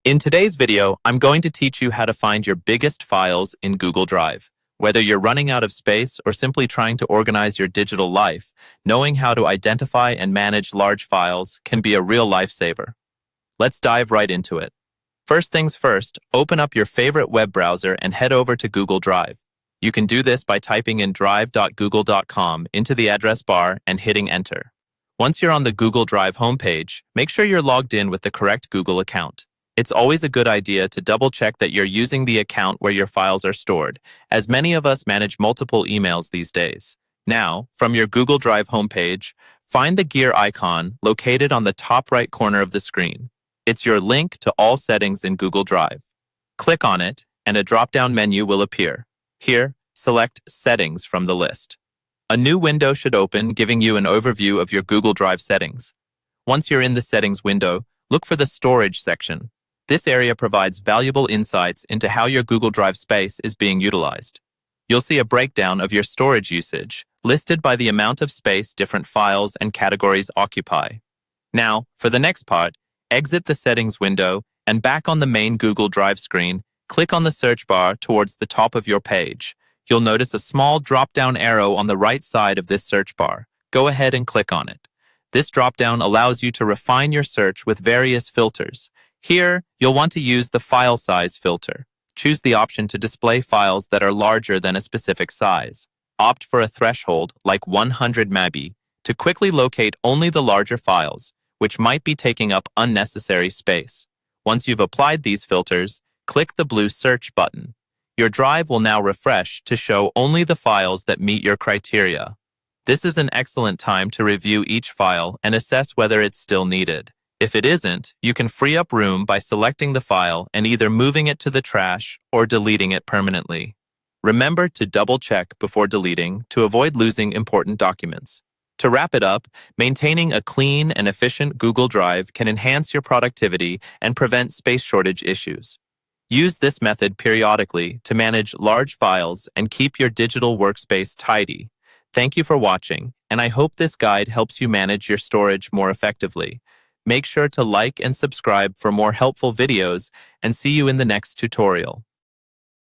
In today's video, I'm going to teach you how to find your biggest files in Google Drive. Whether you're running out of space or simply trying to organize your digital life, knowing how to identify and manage large files can be a real lifesaver. Let's dive right into it. First things first, open up your favorite web browser and head over to Google Drive. You can do this by typing in drive.google.com into the address bar and hitting enter. Once you're on the Google Drive homepage, make sure you're logged in with the correct Google account. It's always a good idea to double-check that you're using the account where your files are stored, as many of us manage multiple emails these days. Now, from your Google Drive homepage, find the gear icon located on the top right corner of the screen. It's your link to all settings in Google Drive. Click on it, and a drop-down menu will appear. Here, select Settings from the list. A new window should open, giving you an overview of your Google Drive settings. Once you're in the Settings window, look for the Storage section. This area provides valuable insights into how your Google Drive space is being utilized. You'll see a breakdown of your storage usage, listed by the amount of space different files and categories occupy. Now, for the next part, exit the Settings window and back on the main Google Drive screen, click on the search bar towards the top of your page. You'll notice a small drop-down arrow on the right side of this search bar. Go ahead and click on it. This drop-down allows you to refine your search with various filters. Here, you'll want to use the file size filter. Choose the option to display files that are larger than a specific size. Opt for a threshold, like 100 MB, to quickly locate only the larger files, which might be taking up unnecessary space. Once you've applied these filters, click the blue Search button. Your drive will now refresh to show only the files that meet your criteria. This is an excellent time to review each file and assess whether it's still needed. If it isn't, you can free up room by selecting the file and either moving it to the trash or deleting it permanently. Remember to double-check before deleting to avoid losing important documents. To wrap it up, maintaining a clean and efficient Google Drive can enhance your productivity and prevent space shortage issues. Use this method periodically to manage large files and keep your digital workspace tidy. Thank you for watching, and I hope this guide helps you manage your storage more effectively. Make sure to like and subscribe for more helpful videos, and see you in the next tutorial.